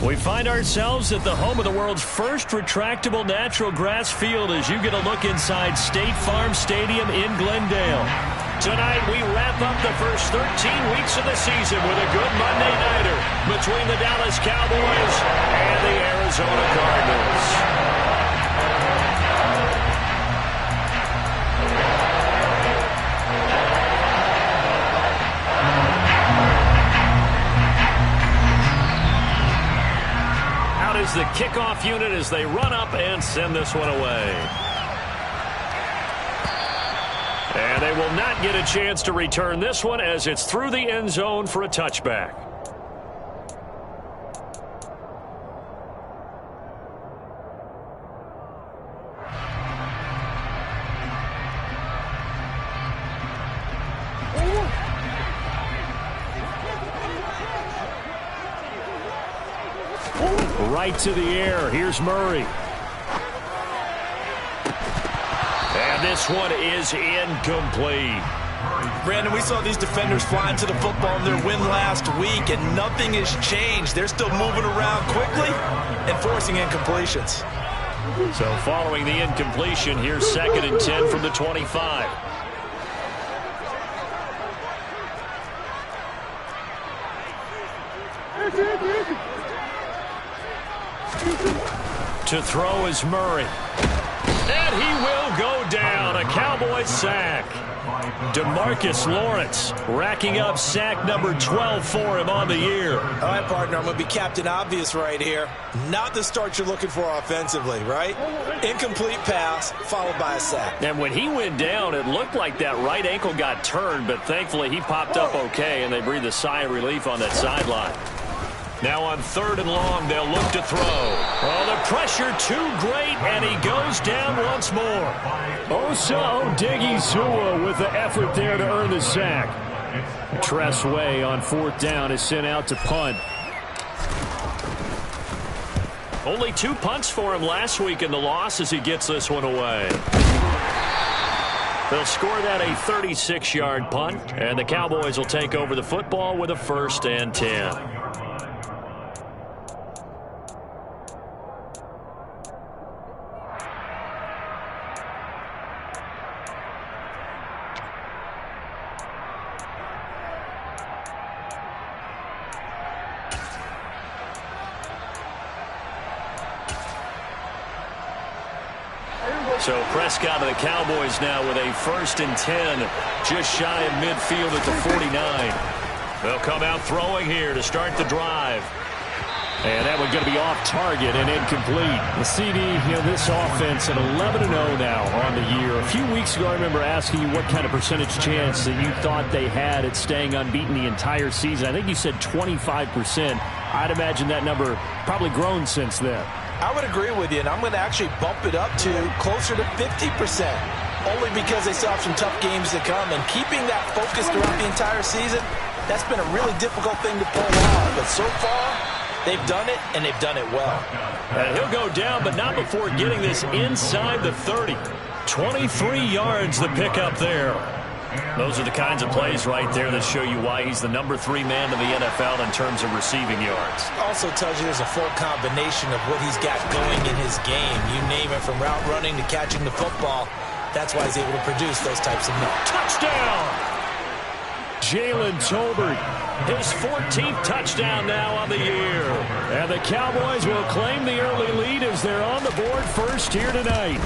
We find ourselves at the home of the world's first retractable natural grass field as you get a look inside State Farm Stadium in Glendale. Tonight, we wrap up the first 13 weeks of the season with a good Monday nighter between the Dallas Cowboys and the Arizona Cardinals. Is the kickoff unit as they run up and send this one away. And they will not get a chance to return this one as it's through the end zone for a touchback. Right to the air. Here's Murray. And this one is incomplete. Brandon, we saw these defenders flying to the football in their win last week, and nothing has changed. They're still moving around quickly and forcing incompletions. So following the incompletion, here's 2nd and 10 from the 25. To throw is Murray. And he will go down. A Cowboys sack. DeMarcus Lawrence racking up sack number 12 for him on the year. All right, partner, I'm going to be Captain Obvious right here. Not the start you're looking for offensively, right? Incomplete pass followed by a sack. And when he went down, it looked like that right ankle got turned, but thankfully he popped up okay, and they breathed a sigh of relief on that sideline. Now on 3rd and long, they'll look to throw. Oh, the pressure too great, and he goes down once more. Osa Odighizuwa with the effort there to earn the sack. Tress Way on 4th down is sent out to punt. Only 2 punts for him last week in the loss as he gets this one away. They'll score that a 36-yard punt, and the Cowboys will take over the football with a 1st and 10. So Prescott of the Cowboys now with a 1st and 10, just shy of midfield at the 49. They'll come out throwing here to start the drive. And that one's going to be off target and incomplete. The CD, this offense at 11-0 now on the year. A few weeks ago, I remember asking you what kind of percentage chance that you thought they had at staying unbeaten the entire season. I think you said 25%. I'd imagine that number probably grown since then. I would agree with you, and I'm going to actually bump it up to closer to 50%, only because they still have some tough games to come, and keeping that focus throughout the entire season, that's been a really difficult thing to pull off. But so far, they've done it, and they've done it well. And he'll go down, but not before getting this inside the 30. 23 yards the pickup there. Those are the kinds of plays right there that show you why he's the number 3 man in the NFL in terms of receiving yards. Also tells you there's a full combination of what he's got going in his game. You name it, from route running to catching the football. That's why he's able to produce those types of numbers. Touchdown! Jalen Tolbert, his 14th touchdown now on the year. And the Cowboys will claim the early lead as they're on the board first here tonight.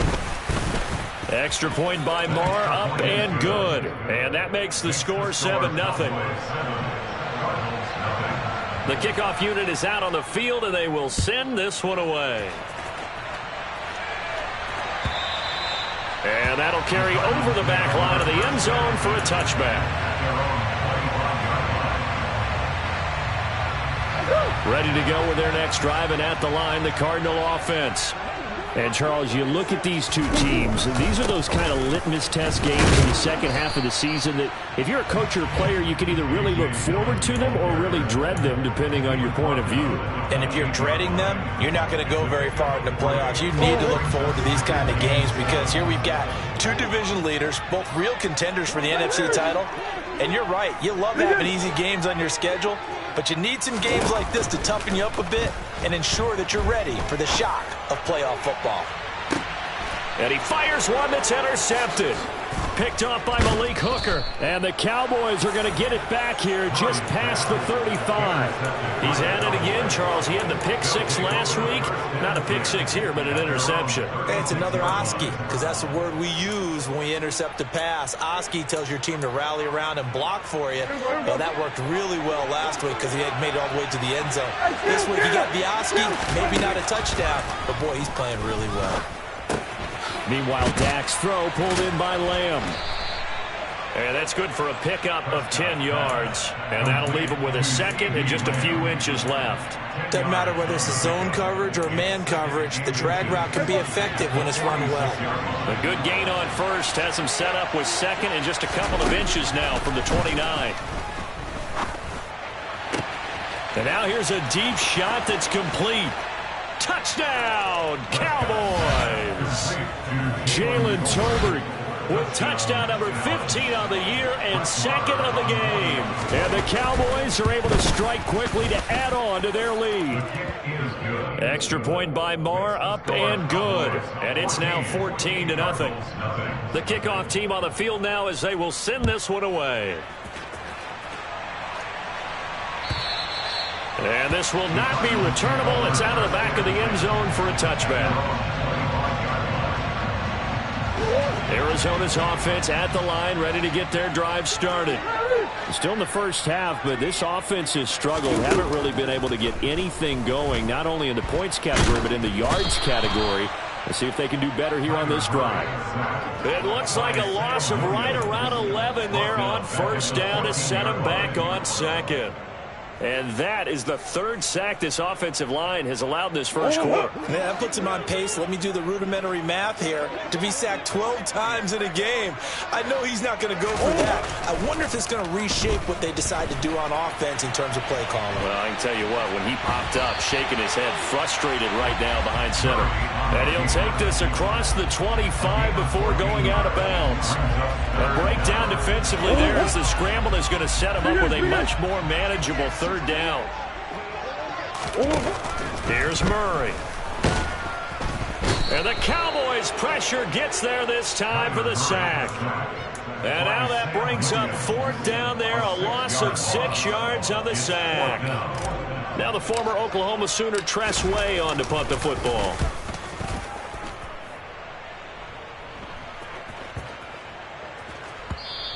Extra point by Marr, up and good. And that makes the score 7-0. The kickoff unit is out on the field, and they will send this one away. And that'll carry over the back line of the end zone for a touchback. Ready to go with their next drive, and at the line, the Cardinal offense. And, Charles, you look at these two teams, and these are those kind of litmus test games in the second half of the season that if you're a coach or a player, you can either really look forward to them or really dread them, depending on your point of view. And if you're dreading them, you're not going to go very far in the playoffs. You need to look forward to these kind of games because here we've got two division leaders, both real contenders for the NFC title. And you're right, you love having easy games on your schedule, But you need some games like this to toughen you up a bit and ensure that you're ready for the shock of playoff football. And he fires one that's intercepted. Picked off by Malik Hooker. And the Cowboys are going to get it back here just past the 35. He's at it again, Charles. He had the pick six last week. Not a pick six here, but an interception. Hey, it's another Oski, because that's the word we use when we intercept a pass. Oski tells your team to rally around and block for you. Well, that worked really well last week because he had made it all the way to the end zone. This week he got the Oski, maybe not a touchdown, but boy, he's playing really well. Meanwhile, Dak's throw pulled in by Lamb. And that's good for a pickup of 10 yards. And that'll leave him with a second and just a few inches left. Doesn't matter whether it's a zone coverage or man coverage, the drag route can be effective when it's run well. A good gain on first has him set up with second and just a couple of inches now from the 29. And now here's a deep shot that's complete. Touchdown, Cowboys! Jalen Tolbert with touchdown number 15 on the year and second of the game. And the Cowboys are able to strike quickly to add on to their lead. Extra point by Marr, up and good. And it's now 14-0. The kickoff team on the field now as they will send this one away. And this will not be returnable. It's out of the back of the end zone for a touchback. Arizona's offense at the line, ready to get their drive started. Still in the first half, but this offense has struggled. Haven't really been able to get anything going, not only in the points category, but in the yards category. Let's see if they can do better here on this drive. It looks like a loss of right around 11 there on first down to set them back on second. And that is the third sack this offensive line has allowed this first quarter. Yeah, that puts him on pace. Let me do the rudimentary math here. To be sacked 12 times in a game, I know he's not going to go for that. I wonder if it's going to reshape what they decide to do on offense in terms of play calling. Well, I can tell you what, when he popped up, shaking his head, frustrated right now behind center. And he'll take this across the 25 before going out of bounds. A breakdown defensively there as the scramble is going to set him up with a much more manageable third down. Here's Murray. And the Cowboys pressure gets there this time for the sack. And now that brings up fourth down there, a loss of 6 yards on the sack. Now the former Oklahoma Sooner Tress Way on to punt the football.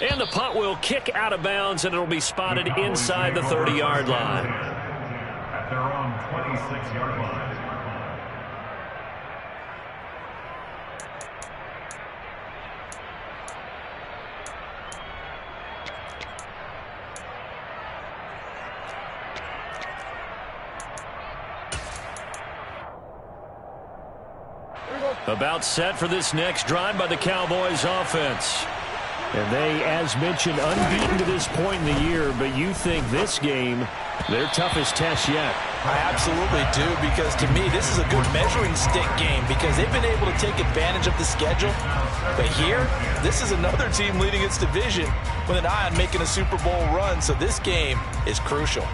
And the punt will kick out of bounds, and it'll be spotted inside the 30-yard line. At their own 26-yard line. About set for this next drive by the Cowboys offense. And they, as mentioned, unbeaten to this point in the year, but you think this game, their toughest test yet. I absolutely do, because to me, this is a good measuring stick game because they've been able to take advantage of the schedule. But here, this is another team leading its division with an eye on making a Super Bowl run, so this game is crucial.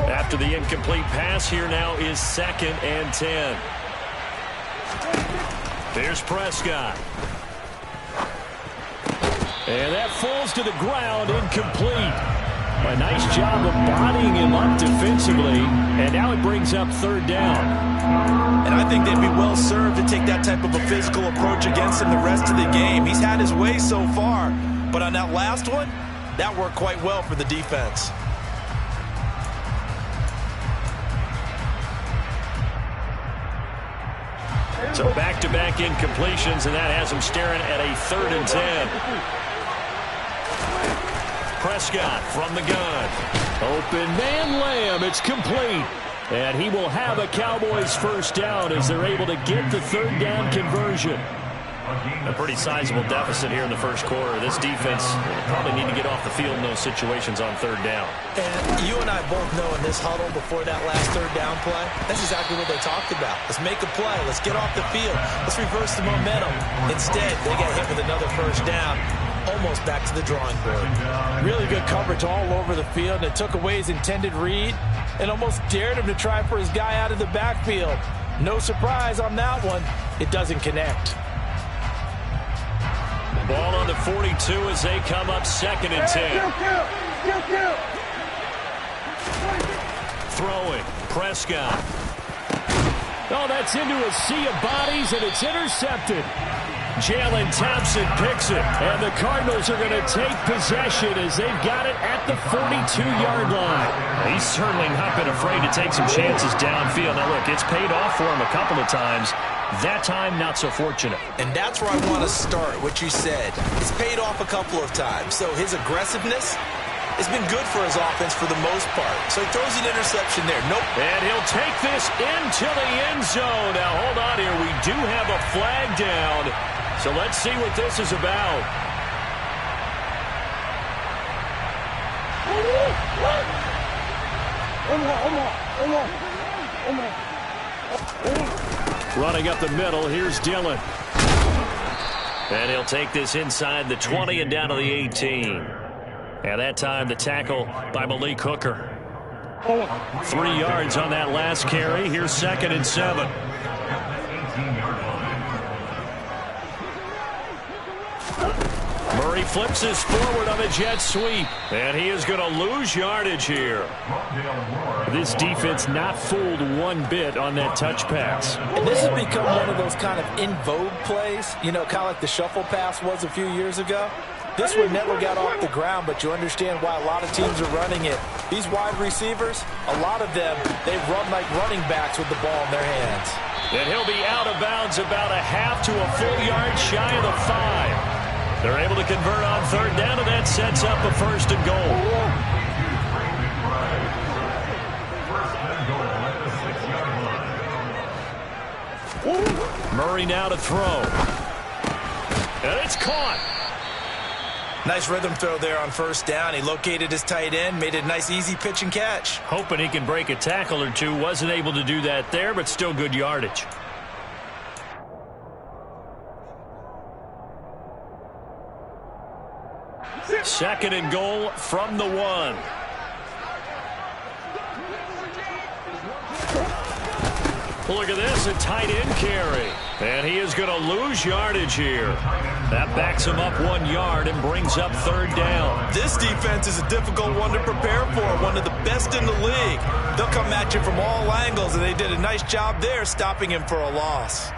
After the incomplete pass, here now is 2nd and 10. There's Prescott. And that falls to the ground, incomplete. A nice job of bodying him up defensively, and now it brings up third down. And I think they'd be well served to take that type of a physical approach against him the rest of the game. He's had his way so far, but on that last one, that worked quite well for the defense. So back-to-back incompletions, and that has him staring at a 3rd and 10. Prescott from the gun. Open man Lamb. It's complete. And he will have a Cowboys first down as they're able to get the third down conversion. A pretty sizable deficit here in the first quarter. This defense will probably need to get off the field in those situations on third down. And you and I both know in this huddle before that last third down play, that's exactly what they talked about. Let's make a play. Let's get off the field. Let's reverse the momentum. Instead, they got hit with another first down. almost back to the drawing board. Really good coverage all over the field, and it took away his intended read and almost dared him to try for his guy out of the backfield. No surprise on that one. It doesn't connect. Ball on the 42 as they come up 2nd and 10. Throwing, Prescott. Oh, that's into a sea of bodies, and it's intercepted. Jalen Thompson picks it, and the Cardinals are going to take possession as they've got it at the 42-yard line. He's certainly not been afraid to take some chances downfield. Now, look, it's paid off for him a couple of times. That time, not so fortunate. And that's where I want to start, what you said. It's paid off a couple of times. So his aggressiveness has been good for his offense for the most part. So he throws an interception there. Nope. And he'll take this into the end zone. Now, hold on here. We do have a flag down. So let's see what this is about. Running up the middle, here's Dillon. And he'll take this inside the 20 and down to the 18. And that time the tackle by Malik Hooker. 3 yards on that last carry. Here's 2nd and 7. Murray flips this forward on a jet sweep. And he is going to lose yardage here. This defense not fooled one bit on that touch pass. And this has become one of those kind of in vogue plays, you know, kind of like the shuffle pass was a few years ago. This one never got off the ground, but you understand why a lot of teams are running it. These wide receivers, a lot of them, they run like running backs with the ball in their hands. And he'll be out of bounds about a half to a full yard shy of the 5. They're able to convert on 3rd down, and that sets up a 1st and goal. Murray now to throw. And it's caught. Nice rhythm throw there on 1st down. He located his tight end, made it a nice easy pitch and catch. Hoping he can break a tackle or two. Wasn't able to do that there, but still good yardage. Second and goal from the 1. Look at this, a tight end carry. And he is going to lose yardage here. That backs him up 1 yard and brings up 3rd down. This defense is a difficult one to prepare for, one of the best in the league. They'll come at you from all angles, and they did a nice job there stopping him for a loss.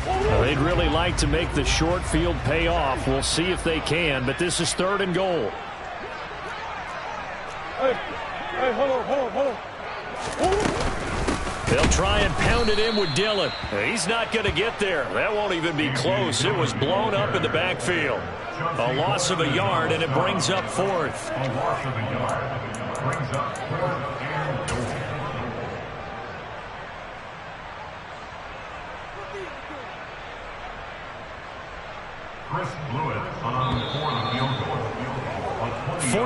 Well, they'd really like to make the short field pay off. We'll see if they can, but this is 3rd and goal. Hey, hold on. They'll try and pound it in with Dillon. He's not going to get there. That won't even be close. It was blown up in the backfield. A loss of a yard, and it brings up 4th. A loss of a yard brings up 4th and goal. Chris Blewett on for the field goal.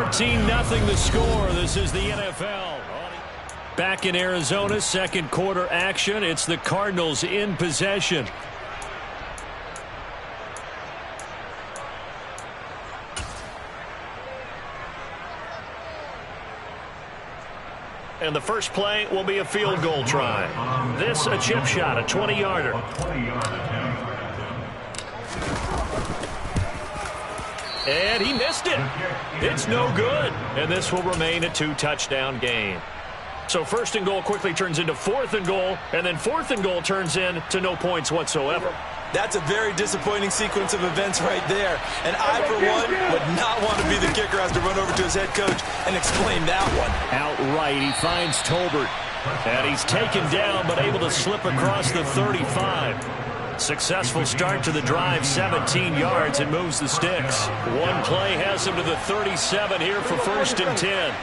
14-0 the score. This is the NFL. Back in Arizona, 2nd quarter action. It's the Cardinals in possession. And the first play will be a field goal try. This a chip shot, a 20-yarder. And he missed it. It's no good. And this will remain a 2-touchdown game. So 1st and goal quickly turns into 4th and goal, and then 4th and goal turns into no points whatsoever. That's a very disappointing sequence of events right there. And I, for one, would not want to be the kicker as to run over to his head coach and explain that one. Outright, he finds Tolbert. And he's taken down, but able to slip across the 35. Successful start to the drive, 17 yards, and moves the sticks. One play has him to the 37 here for 1st and 10.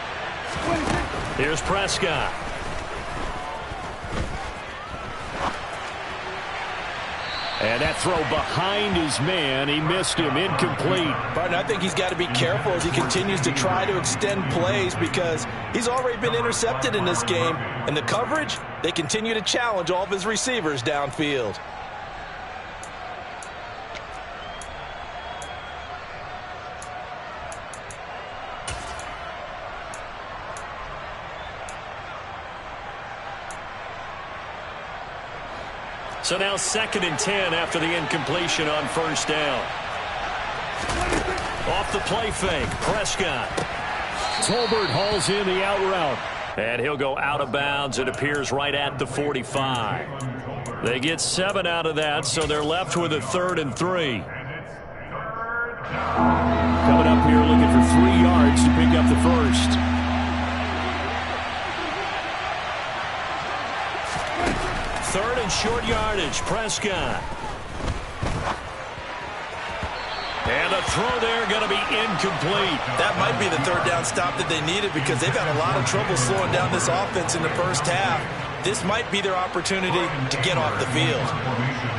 Here's Prescott. And that throw behind his man, he missed him, incomplete. Barton, I think he's got to be careful as he continues to try to extend plays because he's already been intercepted in this game. And the coverage, they continue to challenge all of his receivers downfield. So now 2nd and 10 after the incompletion on first down. Off the play fake, Prescott. Tolbert hauls in the out route. And he'll go out of bounds. It appears right at the 45. They get 7 out of that, so they're left with a 3rd and 3. Coming up here looking for 3 yards to pick up the first. Third and short yardage, Prescott. And a throw there going to be incomplete. That might be the 3rd down stop that they needed because they've had a lot of trouble slowing down this offense in the first half. This might be their opportunity to get off the field.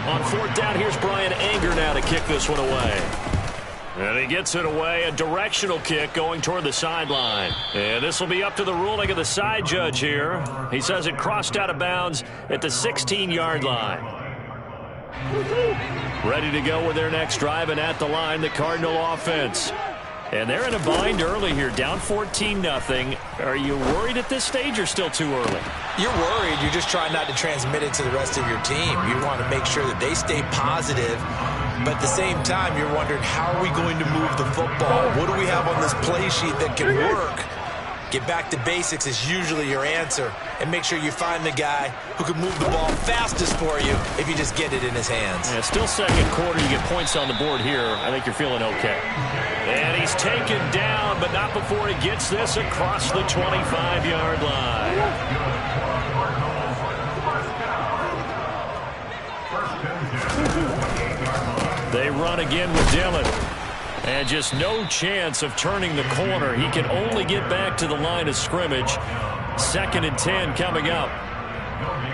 On 4th down, here's Brian Anger now to kick this one away. And he gets it away, a directional kick going toward the sideline. And this will be up to the ruling of the side judge here. He says it crossed out of bounds at the 16-yard line. Ready to go with their next drive, and at the line, the Cardinal offense. And they're in a bind early here, down 14-0. Are you worried at this stage or still too early? You're worried. You're just trying not to transmit it to the rest of your team. You want to make sure that they stay positive. But at the same time, you're wondering, how are we going to move the football? What do we have on this play sheet that can work? Get back to basics is usually your answer. And make sure you find the guy who can move the ball fastest for you if you just get it in his hands. Yeah, still second quarter. You get points on the board here. I think you're feeling okay. And he's taken down, but not before he gets this across the 25-yard line. They run again with Dillon. And just no chance of turning the corner. He can only get back to the line of scrimmage. 2nd and 10 coming up.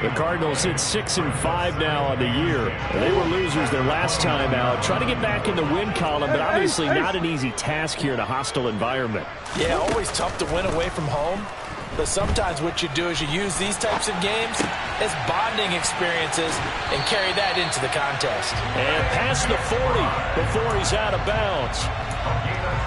The Cardinals hit 6-5 now on the year. They were losers their last time out. Trying to get back in the win column, but obviously not an easy task here in a hostile environment. Yeah, always tough to win away from home. But sometimes what you do is you use these types of games as bonding experiences and carry that into the contest. And past the 40 before he's out of bounds.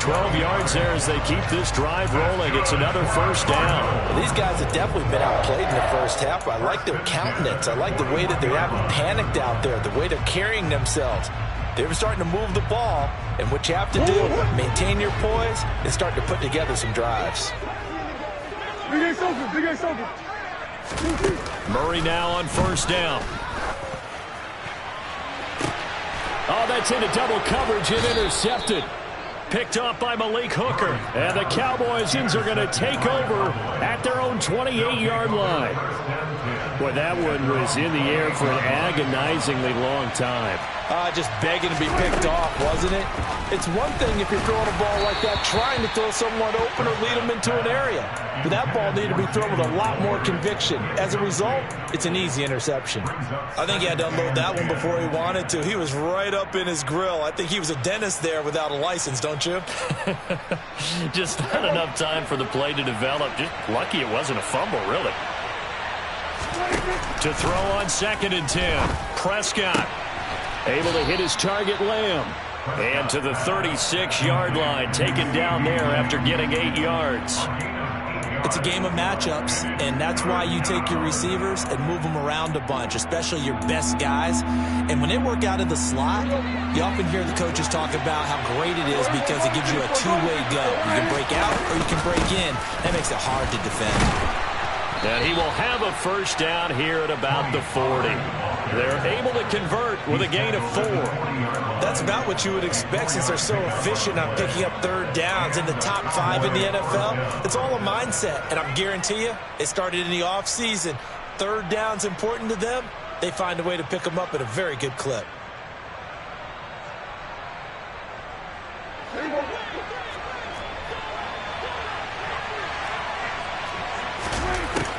12 yards there as they keep this drive rolling. It's another first down. Well, these guys have definitely been outplayed in the first half. I like their countenance. I like the way that they haven't panicked out there, the way they're carrying themselves. They're starting to move the ball, and what you have to do, maintain your poise and start to put together some drives. Murray now on first down. Oh, that's into double coverage and intercepted. Picked off by Malik Hooker. And the Cowboys are going to take over at their own 28-yard line. Boy, that one was in the air for an agonizingly long time. Just begging to be picked off, wasn't it? It's one thing if you're throwing a ball like that, trying to throw someone open or lead them into an area. But that ball needed to be thrown with a lot more conviction. As a result, it's an easy interception. I think he had to unload that one before he wanted to. He was right up in his grill. I think he was a dentist there without a license, don't you? Just not enough time for the play to develop. Just lucky it wasn't a fumble, really. To throw on 2nd and 10. Prescott. Able to hit his target, Lamb. And to the 36-yard line, taken down there after getting 8 yards. It's a game of matchups, and that's why you take your receivers and move them around a bunch, especially your best guys. And when they work out in the slot, you often hear the coaches talk about how great it is because it gives you a two-way go. You can break out or you can break in. That makes it hard to defend. And he will have a first down here at about the 40. They're able to convert with a gain of 4. That's about what you would expect since they're so efficient on picking up third downs in the top 5 in the NFL. It's all a mindset, and I guarantee you, it started in the offseason. Third down's important to them. They find a way to pick them up at a very good clip.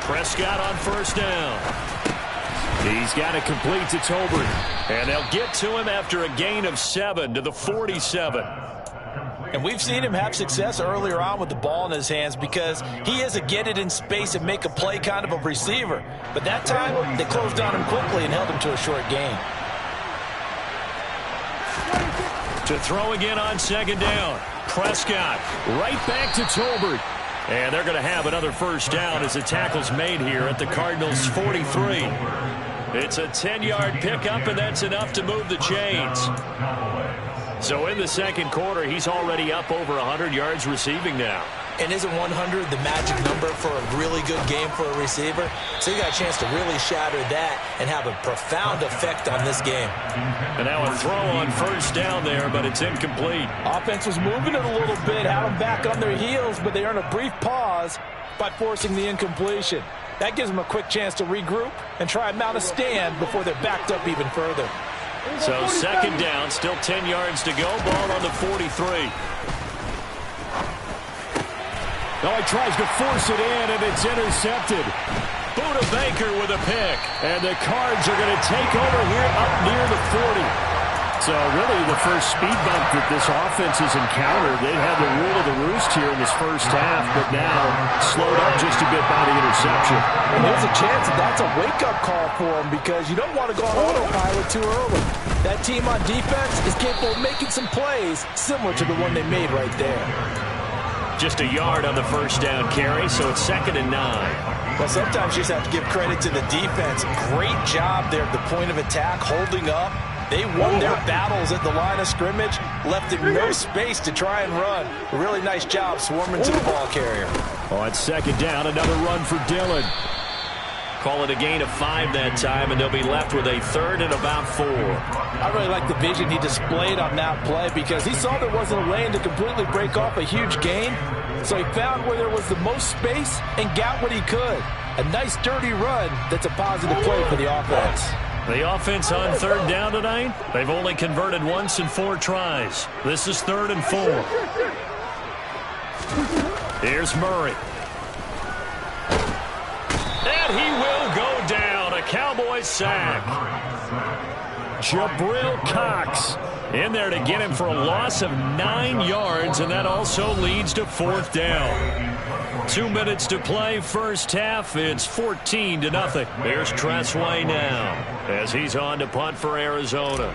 Prescott on first down. He's got it complete to Tolbert. And they'll get to him after a gain of 7 to the 47. And we've seen him have success earlier on with the ball in his hands because he is a get it in space and make a play kind of a receiver. But that time, they closed on him quickly and held him to a short gain. To throw again on 2nd down. Prescott right back to Tolbert. And they're going to have another first down as the tackle's made here at the Cardinals' 43. It's a 10-yard pickup, and that's enough to move the chains. So in the second quarter, he's already up over 100 yards receiving now. And isn't 100 the magic number for a really good game for a receiver? So you got a chance to really shatter that and have a profound effect on this game. And now a throw on first down there, but it's incomplete. Offense was moving it a little bit, had them back on their heels, but they earned a brief pause by forcing the incompletion. That gives them a quick chance to regroup and try and mount a stand before they're backed up even further. So second down, still 10 yards to go. Ball on the 43. Now he tries to force it in, and it's intercepted. Buda Baker with a pick. And the Cards are going to take over here up near the 40. So really the first speed bump that this offense has encountered. They've had the rule of the roost here in this first half, but now slowed up just a bit by the interception. And there's a chance that that's a wake-up call for them because you don't want to go on autopilot too early. That team on defense is capable of making some plays similar to the one they made right there. Just a yard on the first down carry, so it's 2nd and 9. Well, sometimes you just have to give credit to the defense. Great job there at the point of attack, holding up. They won their battles at the line of scrimmage, left him no space to try and run. A really nice job swarming to the ball carrier. On second down, another run for Dillon. Call it a gain of 5 that time, and they'll be left with a 3rd and about 4. I really like the vision he displayed on that play because he saw there wasn't a lane to completely break off a huge gain. So he found where there was the most space and got what he could. A nice dirty run that's a positive play for the offense. The offense on 3rd down tonight, they've only converted once in 4 tries. This is 3rd and 4. Here's Murray. And he will go down. A Cowboys sack. Jabril Cox in there to get him for a loss of 9 yards, and that also leads to 4th down. 2 minutes to play first half. It's 14-0. Here's Tressway now as he's on to punt for Arizona.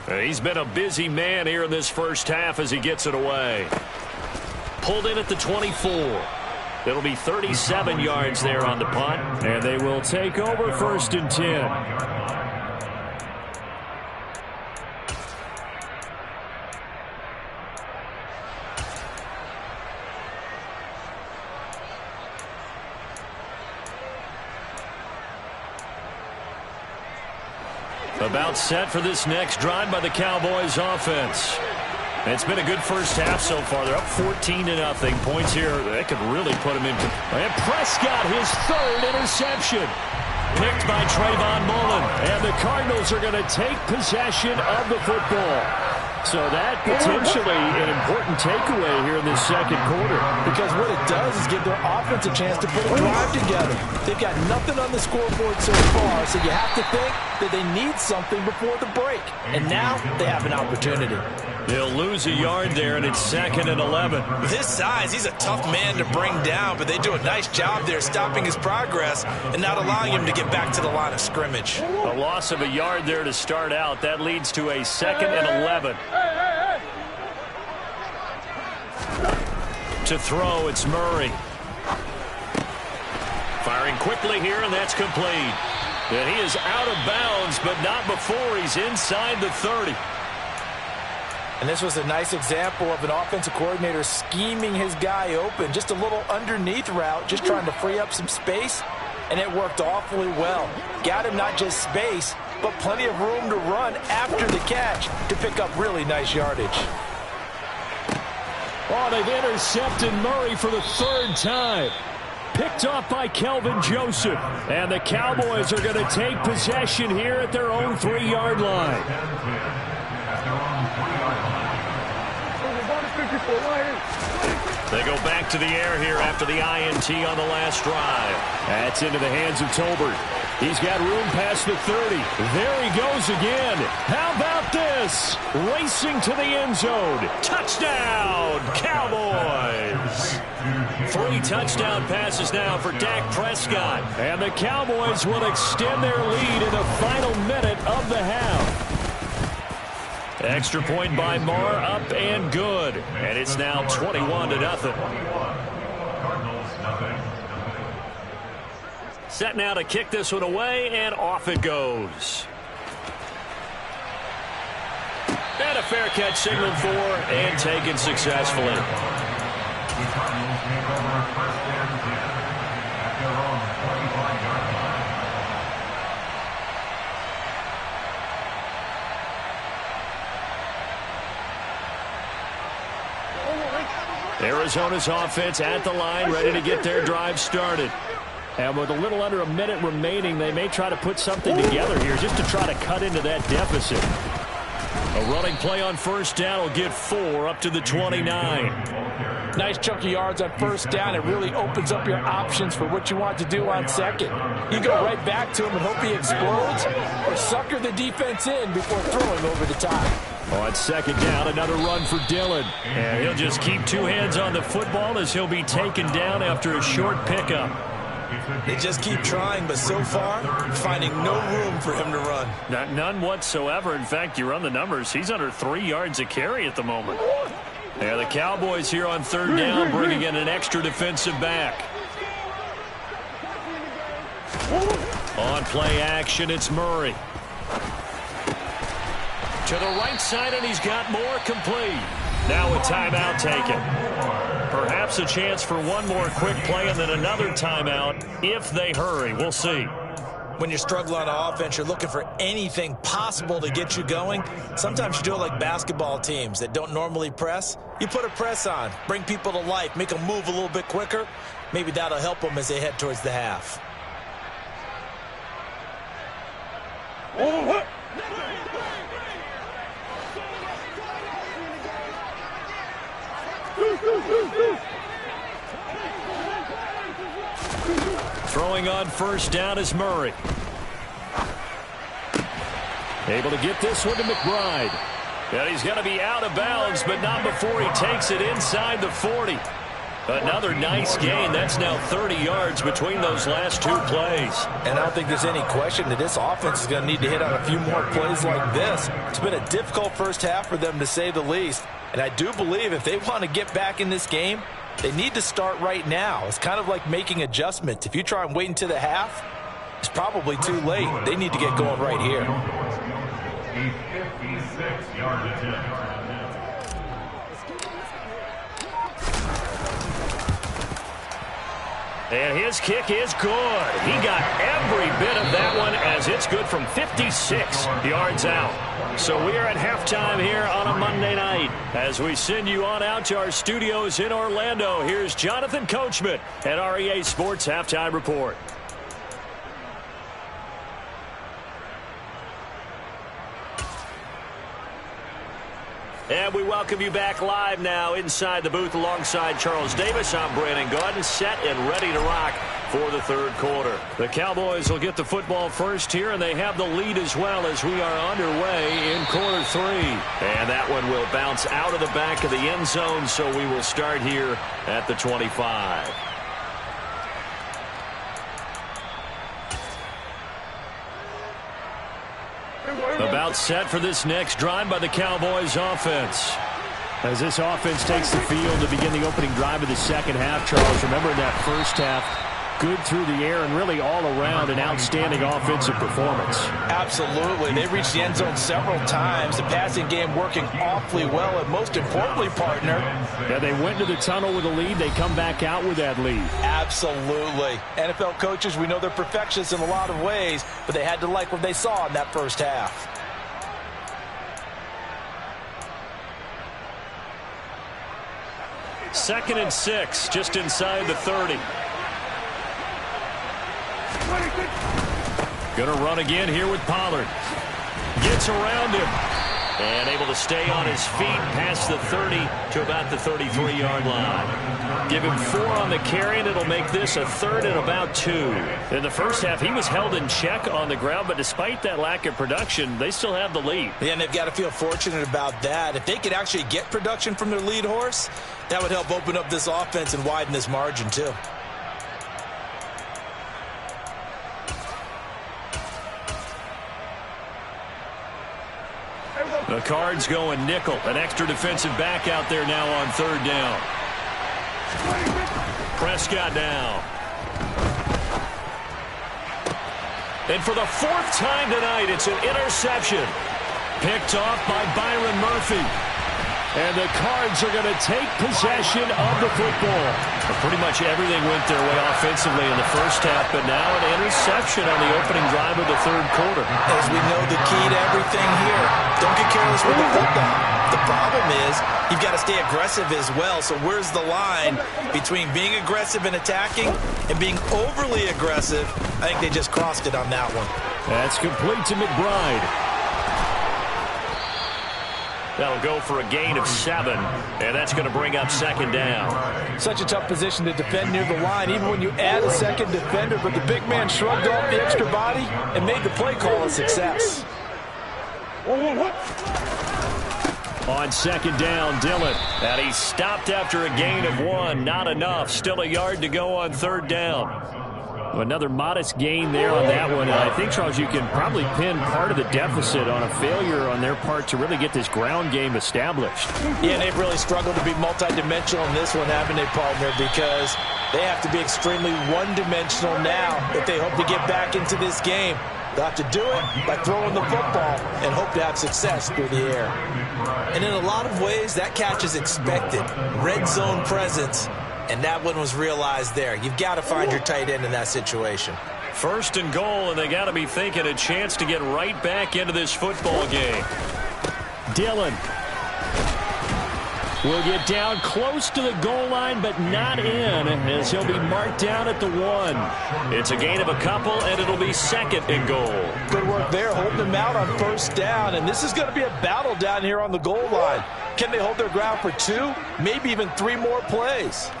He's been a busy man here in this first half as he gets it away. Pulled in at the 24. It'll be 37 yards there on the punt. And they will take over 1st and 10. About set for this next drive by the Cowboys offense. It's been a good first half so far. They're up 14-0. Points here, that could really put them in. And Prescott, his 3rd interception. Picked by Trayvon Mullen. And the Cardinals are going to take possession of the football. So that potentially an important takeaway here in this second quarter. Because what it does is give their offense a chance to put a drive together. They've got nothing on the scoreboard so far, so you have to think that they need something before the break. And now they have an opportunity. They'll lose a yard there, and it's 2nd and 11. With his size, he's a tough man to bring down, but they do a nice job there stopping his progress and not allowing him to get back to the line of scrimmage. A loss of a yard there to start out. That leads to a 2nd and 11. To throw, it's Murray. Firing quickly here, and that's complete. And he is out of bounds, but not before he's inside the 30. And this was a nice example of an offensive coordinator scheming his guy open. Just a little underneath route, just trying to free up some space, and it worked awfully well. Got him not just space, but plenty of room to run after the catch to pick up really nice yardage. Oh, they've intercepted Murray for the 3rd time. Picked off by Kelvin Joseph. And the Cowboys are going to take possession here at their own 3-yard line. They go back to the air here after the INT on the last drive. That's into the hands of Tolbert. He's got room past the 30. There he goes again. How about this? Racing to the end zone. Touchdown, Cowboys. 3 touchdown passes now for Dak Prescott. And the Cowboys will extend their lead in the final minute of the half. Extra point by Marr, up and good. And it's now 21-0. Set now to kick this one away, and off it goes. And a fair catch signaled for and taken successfully. The Cardinals take over first and 10 at their own 25-yard line. Arizona's offense at the line, ready to get their drive started. And with a little under a minute remaining, they may try to put something together here just to try to cut into that deficit. A running play on first down will get 4 up to the 29. Nice chunk of yards on first down. It really opens up your options for what you want to do on second. You go right back to him and hope he explodes, or sucker the defense in before throwing over the top. On second down, another run for Dillon. And he'll just keep 2 hands on the football as he'll be taken down after a short pickup. They just keep trying, but so far, finding no room for him to run. None whatsoever. In fact, you run the numbers. He's under 3 yards a carry at the moment. Yeah, the Cowboys here on third down, bringing in an extra defensive back. On play action, it's Murray. To the right side, and he's got more complete. Now a timeout taken. Perhaps a chance for one more quick play and then another timeout if they hurry. We'll see. When you're struggling on offense, you're looking for anything possible to get you going. Sometimes you do it like basketball teams that don't normally press. You put a press on, bring people to life, make them move a little bit quicker. Maybe that'll help them as they head towards the half. Throwing on first down is Murray. Able to get this one to McBride. And he's going to be out of bounds, but not before he takes it inside the 40. Another nice gain. That's now 30 yards between those last 2 plays. And I don't think there's any question that this offense is going to need to hit on a few more plays like this. It's been a difficult first half for them, to say the least. And I do believe if they want to get back in this game, they need to start right now. It's kind of like making adjustments. If you try and wait until the half, it's probably too late. They need to get going right here. A 56-yard attempt. And his kick is good. He got every bit of that one as it's good from 56 yards out. So we are at halftime here on a Monday night. As we send you on out to our studios in Orlando, here's Jonathan Coachman at REA Sports Halftime Report. And we welcome you back live now inside the booth alongside Charles Davis. I'm Brandon Gaudin, set and ready to rock for the third quarter. The Cowboys will get the football first here, and they have the lead as well as we are underway in quarter 3. And that one will bounce out of the back of the end zone, so we will start here at the 25. About set for this next drive by the Cowboys offense. As this offense takes the field to begin the opening drive of the second half, Charles, remember in that first half, good through the air and really all around an outstanding offensive performance. Absolutely. They reached the end zone several times. The passing game working awfully well, and most importantly, partner. Yeah, they went to the tunnel with a lead. They come back out with that lead. Absolutely. NFL coaches, we know they're perfectionists in a lot of ways, but they had to like what they saw in that first half. Second and 6, just inside the 30. Going to run again here with Pollard. Gets around him. And able to stay on his feet past the 30 to about the 33-yard line. Give him 4 on the carry, and it'll make this a third and about 2. In the first half, he was held in check on the ground, but despite that lack of production, they still have the lead. Yeah, and they've got to feel fortunate about that. If they could actually get production from their lead horse, that would help open up this offense and widen this margin, too. The Cards going nickel. An extra defensive back out there now on third down. Prescott down. And for the fourth time tonight, it's an interception. Picked off by Byron Murphy. And the Cards are going to take possession of the football. Pretty much everything went their way offensively in the first half, but now an interception on the opening drive of the third quarter. As we know, the key to everything here, don't get careless with the football. The problem is you've got to stay aggressive as well. So where's the line between being aggressive and attacking and being overly aggressive? I think they just crossed it on that one. That's complete to McBride. That'll go for a gain of 7, and that's going to bring up second down. Such a tough position to defend near the line, even when you add a second defender, but the big man shrugged off the extra body and made the play call a success. On second down, Dillon. And he stopped after a gain of 1. Not enough. Still a yard to go on third down. Another modest gain there on that one. And I think, Charles, you can probably pin part of the deficit on a failure on their part to really get this ground game established. Yeah, and they've really struggled to be multidimensional in this one, haven't they, partner? Because they have to be extremely one-dimensional now if they hope to get back into this game. They'll have to do it by throwing the football and hope to have success through the air. And in a lot of ways, that catch is expected. Red zone presence. And that one was realized there. You've got to find your tight end in that situation. First and goal, and they got to be thinking a chance to get right back into this football game. Dillon will get down close to the goal line, but not in, as he'll be marked down at the 1. It's a gain of a couple, and it'll be second and goal. Good work there, holding them out on first down. And this is going to be a battle down here on the goal line. Can they hold their ground for 2, maybe even 3 more plays?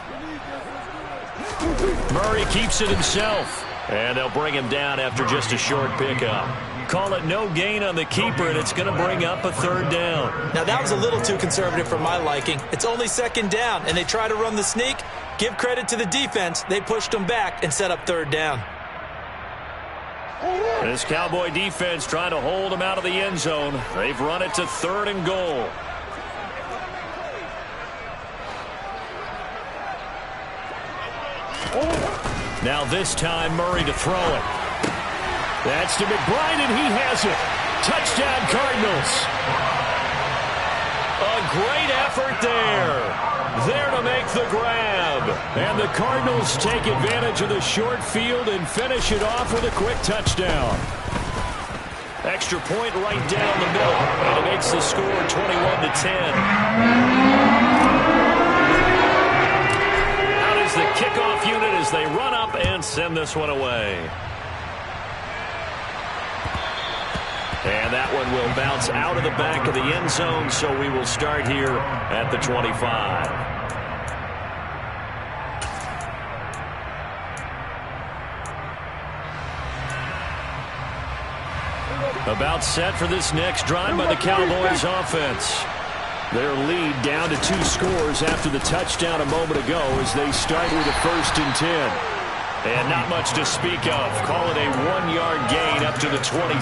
Murray keeps it himself, and they'll bring him down after just a short pickup. Call it no gain on the keeper, and it's going to bring up a third down. Now, that was a little too conservative for my liking. It's only second down, and they try to run the sneak. Give credit to the defense. They pushed them back and set up third down. This Cowboy defense trying to hold him out of the end zone. They've run it to third and goal. Now this time, Murray to throw it. That's to McBride, and he has it. Touchdown, Cardinals. A great effort there. There to make the grab. And the Cardinals take advantage of the short field and finish it off with a quick touchdown. Extra point right down the middle. And it makes the score 21-10. The kickoff unit as they run up and send this one away. And that one will bounce out of the back of the end zone, so we will start here at the 25. About set for this next drive by the Cowboys offense. Their lead down to 2 scores after the touchdown a moment ago as they start with a 1st and 10. And not much to speak of. Call it a 1-yard gain up to the 26.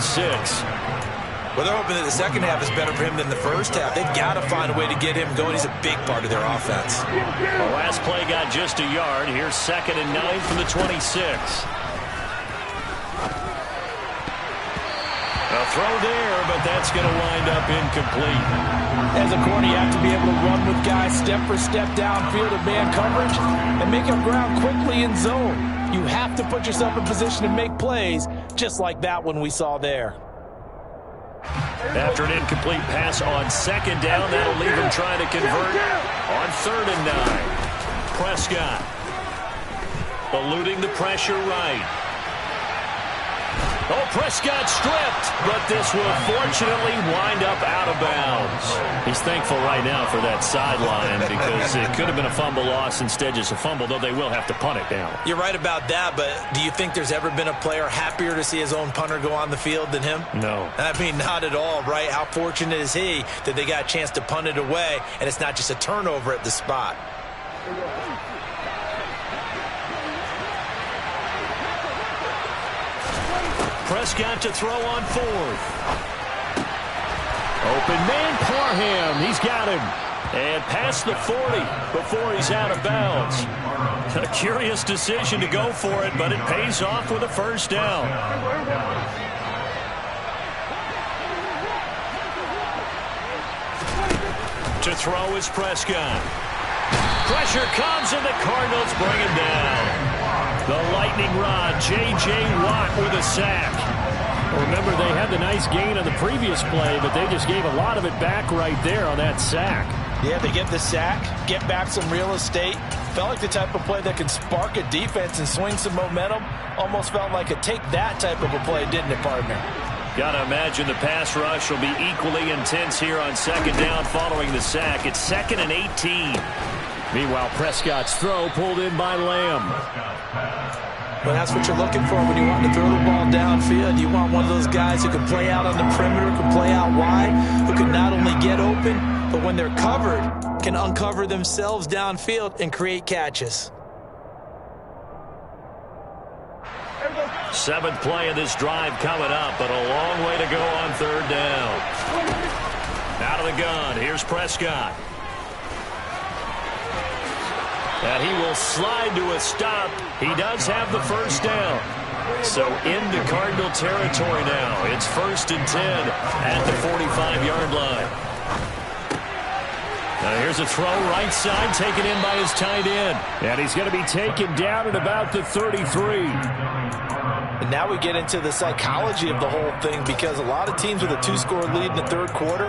Well, they're hoping that the second half is better for him than the first half. They've got to find a way to get him going. He's a big part of their offense. The last play got just a yard. Here's 2nd and 9 from the 26. A throw there, but that's going to wind up incomplete. As a corner, you have to be able to run with guys step for step downfield in man coverage and make up ground quickly in zone. You have to put yourself in position to make plays, just like that one we saw there. After an incomplete pass on second down, that'll leave him trying to convert on 3rd and 9. Prescott eluding the pressure right. Oh, Prescott stripped, but this will fortunately wind up out of bounds. He's thankful right now for that sideline because it could have been a fumble loss, instead just a fumble, though they will have to punt it down. You're right about that, but do you think there's ever been a player happier to see his own punter go on the field than him? No. I mean, not at all, right? How fortunate is he that they got a chance to punt it away, and it's not just a turnover at the spot. Prescott to throw on 4th. Open man, Parham. He's got him. And past the 40 before he's out of bounds. A curious decision to go for it, but it pays off with a first down. To throw is Prescott. Pressure comes, and the Cardinals bring him down. The lightning rod, J.J. Watt with a sack. Remember, they had the nice gain on the previous play, but they just gave a lot of it back right there on that sack. Yeah, they get the sack, get back some real estate. Felt like the type of play that can spark a defense and swing some momentum. Almost felt like a take-that type of a play, didn't it, partner? Got to imagine the pass rush will be equally intense here on second down following the sack. It's 2nd and 18. Meanwhile, Prescott's throw pulled in by Lamb. Well, that's what you're looking for when you want to throw the ball downfield. You want one of those guys who can play out on the perimeter, can play out wide, who can not only get open, but when they're covered, can uncover themselves downfield and create catches. 7th play of this drive coming up, but a long way to go on third down. Out of the gun, here's Prescott. And he will slide to a stop. He does have the first down. So into Cardinal territory now. It's 1st and 10 at the 45-yard line. Now here's a throw right side taken in by his tight end. And he's going to be taken down at about the 33. And now we get into the psychology of the whole thing, because a lot of teams with a 2-score lead in the third quarter,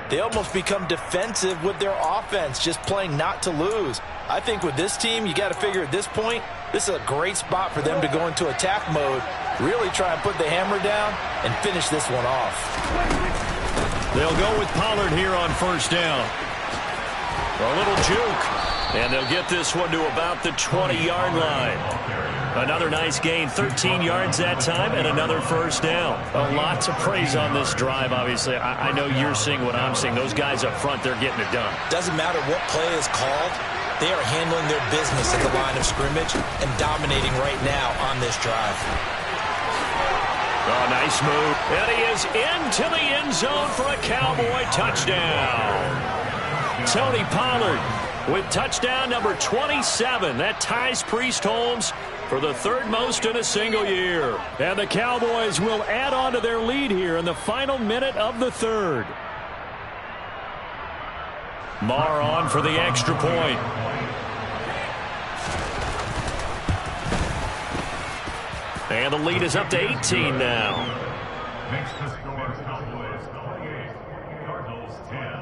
they almost become defensive with their offense, just playing not to lose. I think with this team, you got to figure at this point, this is a great spot for them to go into attack mode, really try and put the hammer down and finish this one off. They'll go with Pollard here on first down. A little juke, and they'll get this one to about the 20-yard line. Another nice gain, 13 yards that time, and another first down. A lot to praise on this drive, obviously. I know you're seeing what I'm seeing. Those guys up front, they're getting it done. Doesn't matter what play is called. They are handling their business at the line of scrimmage and dominating right now on this drive. Oh, nice move. And he is into the end zone for a Cowboy touchdown. Tony Pollard with touchdown number 27. That ties Priest Holmes for the 3rd most in a single year. And the Cowboys will add on to their lead here in the final minute of the 3rd. Marr on for the extra point. And the lead is up to 18 now. Next to score, Cowboys 28, Cardinals 10.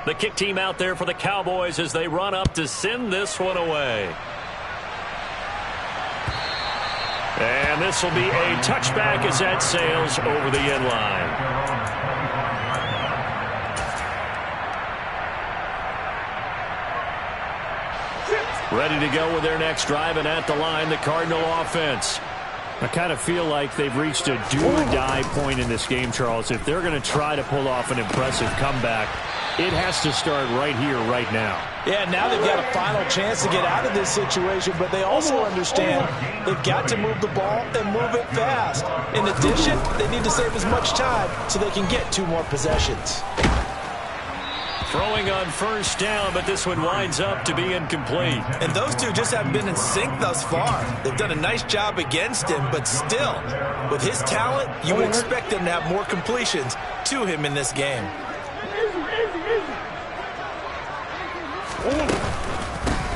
The kick team out there for the Cowboys as they run up to send this one away. And this will be a touchback as that sails over the end line. Ready to go with their next drive, and at the line, the Cardinal offense. I kind of feel like they've reached a do-or-die point in this game, Charles. If they're going to try to pull off an impressive comeback, it has to start right here, right now. Yeah, now they've got a final chance to get out of this situation, but they also understand they've got to move the ball and move it fast. In addition, they need to save as much time so they can get 2 more possessions. Throwing on first down, but this one winds up to be incomplete. And those two just haven't been in sync thus far. They've done a nice job against him, but still, with his talent, you would expect them to have more completions to him in this game.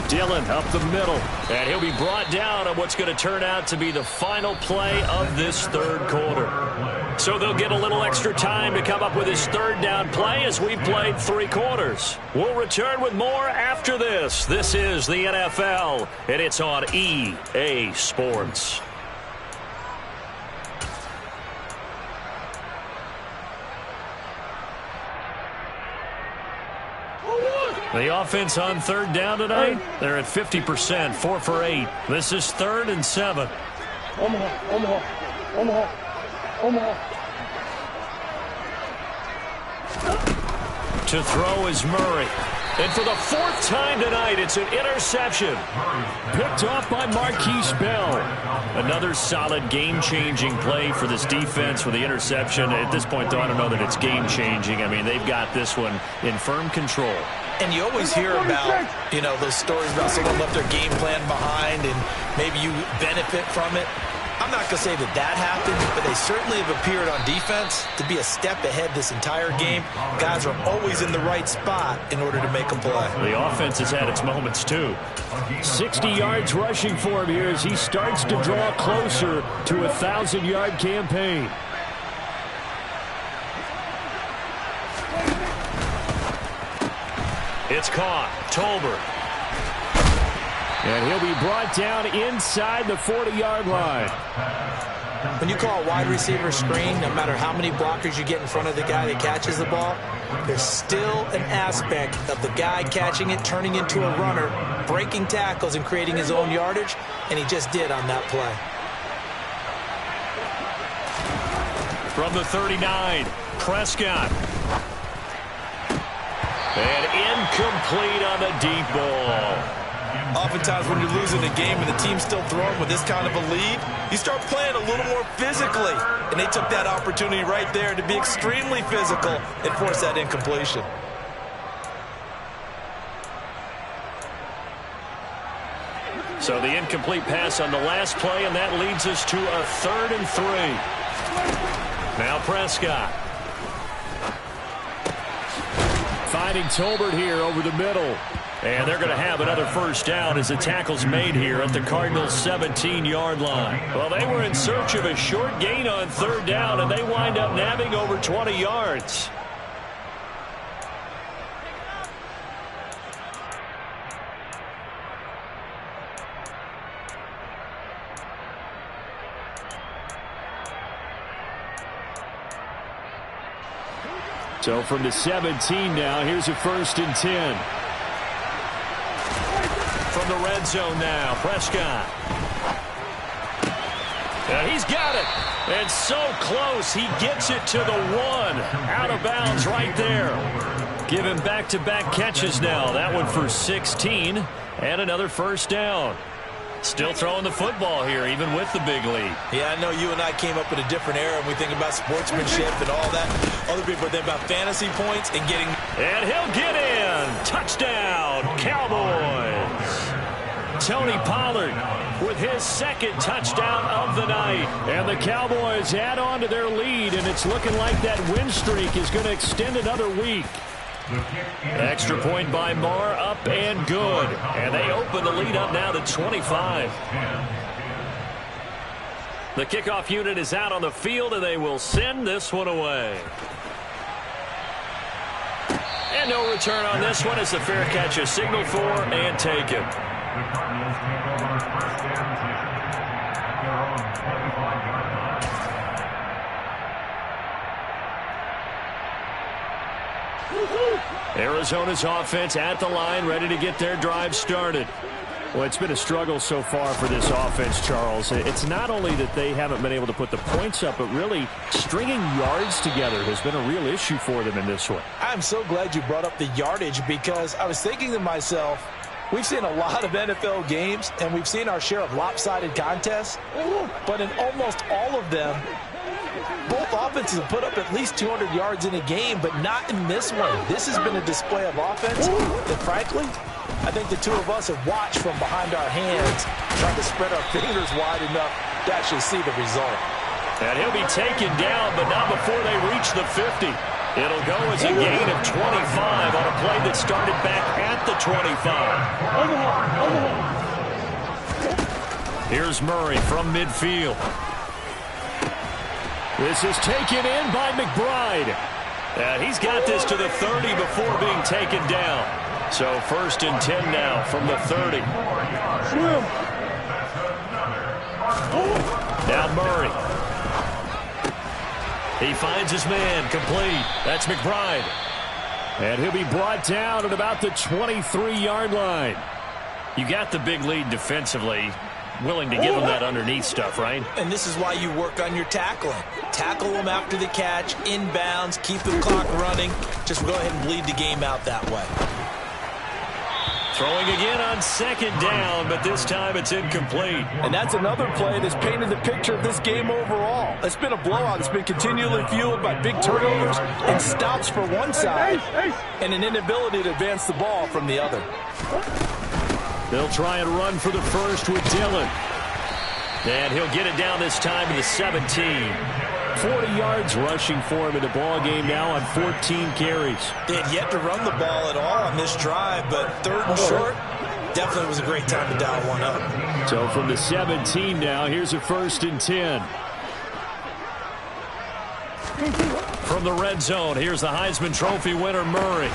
Dillon up the middle, and he'll be brought down on what's going to turn out to be the final play of this 3rd quarter. So they'll get a little extra time to come up with his 3rd down play as we've played 3 quarters. We'll return with more after this. This is the NFL, and it's on EA Sports. The offense on 3rd down tonight, they're at 50%, 4 for 8. This is 3rd and 7. Omaha, Omaha, Omaha, Omaha. To throw is Murray. And for the fourth time tonight, it's an interception. Picked off by Marquise Bell. Another solid game-changing play for this defense with the interception. At this point, though, I don't know that it's game-changing. I mean, they've got this one in firm control. And you always hear about, those stories about someone left their game plan behind and maybe you benefit from it. I'm not going to say that happened, but they certainly have appeared on defense to be a step ahead this entire game. Guys are always in the right spot in order to make a play. The offense has had its moments, too. 60 yards rushing for him here as he starts to draw closer to a 1,000-yard campaign. It's caught. Tolbert. And he'll be brought down inside the 40-yard line. When you call a wide receiver screen, no matter how many blockers you get in front of the guy that catches the ball, there's still an aspect of the guy catching it, turning into a runner, breaking tackles and creating his own yardage, and he just did on that play. From the 39, Prescott. And incomplete on the deep ball. Oftentimes when you're losing a game and the team's still throwing with this kind of a lead, you start playing a little more physically. And they took that opportunity right there to be extremely physical and force that incompletion. So the incomplete pass on the last play, and that leads us to a 3rd and 3. Now Prescott. Finding Tolbert here over the middle. And they're going to have another first down as the tackle's made here at the Cardinals' 17-yard line. Well, they were in search of a short gain on 3rd down, and they wind up nabbing over 20 yards. So from the 17 now, here's a 1st and 10. From the red zone now, Prescott. And he's got it. And so close, he gets it to the 1. Out of bounds right there. Give him back-to-back catches now. That one for 16 and another first down. Still throwing the football here, even with the big lead. Yeah, I know you and I came up in a different era and we think about sportsmanship and all that. Other people think about fantasy points and getting... And he'll get in. Touchdown, Cowboys. Tony Pollard with his 2nd touchdown of the night. And the Cowboys add on to their lead, and it's looking like that win streak is going to extend another week. Extra point by Marr, up and good. And they open the lead up now to 25. The kickoff unit is out on the field, and they will send this one away. And no return on this one as the fair catch is signaled for and taken. The Cardinals take over 1st down position at their own 25-yard line. Arizona's offense at the line, ready to get their drive started. Well, it's been a struggle so far for this offense, Charles. It's not only that they haven't been able to put the points up, but really stringing yards together has been a real issue for them in this one. I'm so glad you brought up the yardage because I was thinking to myself, we've seen a lot of NFL games, and we've seen our share of lopsided contests, but in almost all of them, both offenses have put up at least 200 yards in a game, but not in this one. This has been a display of offense that, frankly, I think the two of us have watched from behind our hands, trying to spread our fingers wide enough to actually see the result. And he'll be taken down, but not before they reach the 50. It'll go as a gain of 25 on a play that started back at the 25. Here's Murray from midfield. This is taken in by McBride. And he's got this to the 30 before being taken down. So 1st and 10 now from the 30. Now Murray. He finds his man, complete. That's McBride. And he'll be brought down at about the 23-yard line. You got the big lead defensively. willing to give him that underneath stuff, right? And this is why you work on your tackling. Tackle them after the catch, inbounds, keep the clock running. Just go ahead and bleed the game out that way. Throwing again on second down, but this time it's incomplete. And that's another play that's painted the picture of this game overall. It's been a blowout. It's been continually fueled by big turnovers and stops for one side and an inability to advance the ball from the other. They'll try and run for the first with Dillon. And he'll get it down this time to the 17. 40 yards rushing for him in the ball game now on 14 carries. They had yet to run the ball at all on this drive, but third and short, definitely was a great time to dial one up. So from the 17 now, here's a 1st and 10. From the red zone, here's the Heisman Trophy winner, Murray.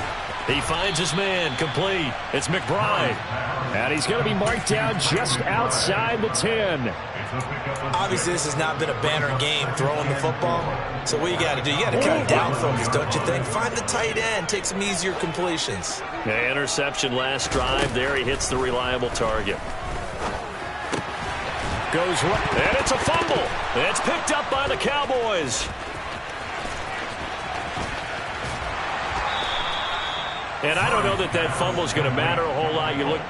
He finds his man, complete. It's McBride. And he's going to be marked down just outside the 10. Obviously, this has not been a banner game throwing the football. So what you got to do, you got to kind of down focus, don't you think? Find the tight end, take some easier completions. The interception last drive there. He hits the reliable target. Goes right, and it's a fumble. It's picked up by the Cowboys. And I don't know that that fumble is going to matter a whole lot. You look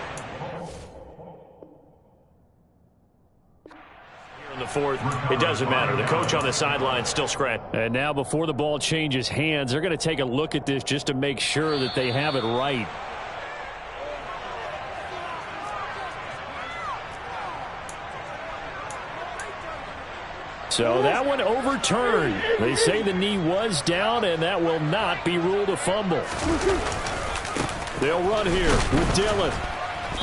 here in the fourth, it doesn't matter. The coach on the sideline still scratching. And now before the ball changes hands, they're going to take a look at this just to make sure that they have it right. So that one overturned. They say the knee was down, and that will not be ruled a fumble. They'll run here with Dillon.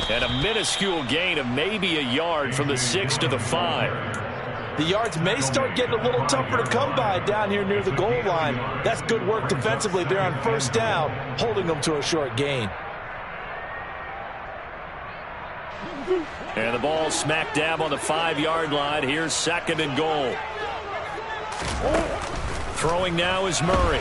And a minuscule gain of maybe a yard from the 6 to the 5. The yards may start getting a little tougher to come by down here near the goal line. That's good work defensively there on first down, holding them to a short gain. And the ball smack dab on the 5-yard line. Here's 2nd and goal. Throwing now is Murray.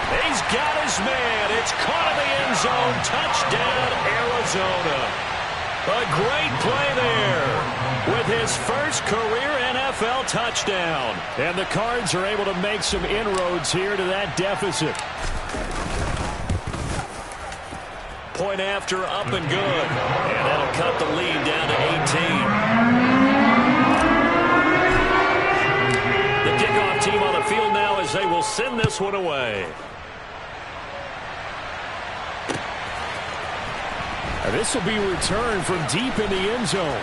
He's got his man. It's caught in the end zone. Touchdown, Arizona. A great play there with his first career NFL touchdown. And the Cards are able to make some inroads here to that deficit. Point after, up and good. And that'll cut the lead down to 18. The kickoff team on the field now as they will send this one away. And this will be returned from deep in the end zone.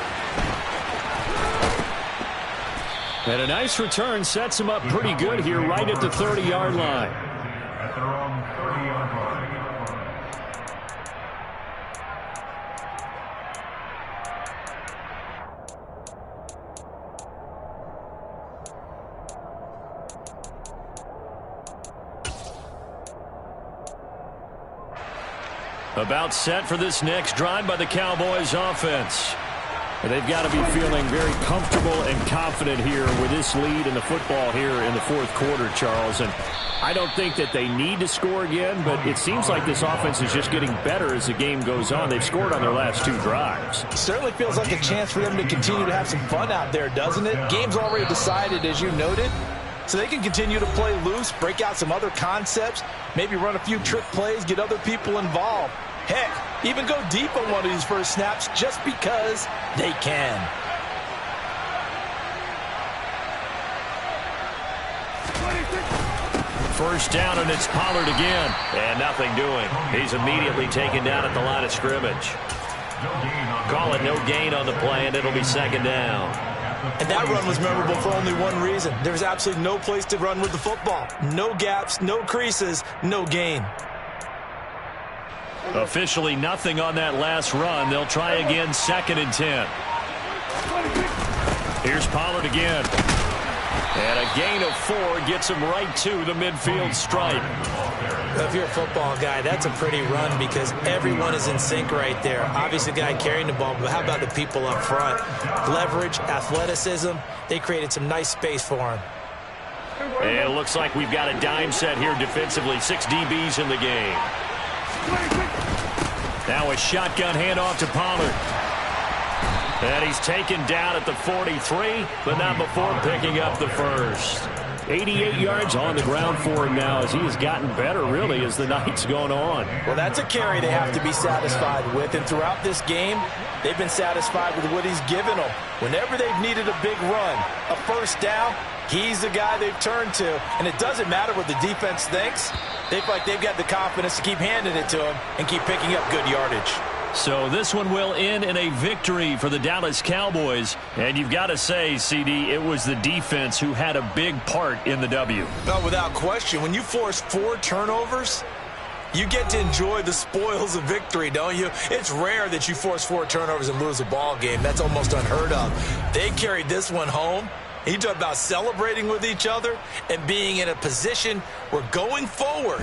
And a nice return sets him up pretty good here right at the 30-yard line. At their own 30-yard line. About set for this next drive by the Cowboys offense. And they've got to be feeling very comfortable and confident here with this lead in the football here in the 4th quarter, Charles. And I don't think that they need to score again, but it seems like this offense is just getting better as the game goes on. They've scored on their last 2 drives. Certainly feels like a chance for them to continue to have some fun out there, doesn't it? Game's already decided, as you noted. So they can continue to play loose, break out some other concepts, maybe run a few trick plays, get other people involved. Heck, even go deep on one of these first snaps just because they can. First down, and it's Pollard again. And nothing doing. He's immediately taken down at the line of scrimmage. Call it no gain on the play, and it'll be 2nd down. And that run was memorable for only one reason. There's absolutely no place to run with the football. No gaps, no creases, no gain. Officially nothing on that last run. They'll try again, 2nd and 10. Here's Pollard again. And a gain of 4 gets him right to the midfield stripe. If you're a football guy, that's a pretty run because everyone is in sync right there. Obviously, the guy carrying the ball, but how about the people up front? Leverage, athleticism, they created some nice space for him. And it looks like we've got a dime set here defensively. 6 DBs in the game. Now a shotgun handoff to Pollard. And he's taken down at the 43, but not before picking up the first. 88 yards on the ground for him now as he has gotten better, really, as the night's gone on. Well, that's a carry they have to be satisfied with. And throughout this game, they've been satisfied with what he's given them. Whenever they've needed a big run, a first down, he's the guy they've turned to. And it doesn't matter what the defense thinks. They feel like they've got the confidence to keep handing it to him and keep picking up good yardage. So this one will end in a victory for the Dallas Cowboys. And you've got to say, CD, it was the defense who had a big part in the W. Oh, without question. When you force 4 turnovers, you get to enjoy the spoils of victory, don't you? It's rare that you force 4 turnovers and lose a ball game. That's almost unheard of. They carried this one home. You talk about celebrating with each other and being in a position where going forward,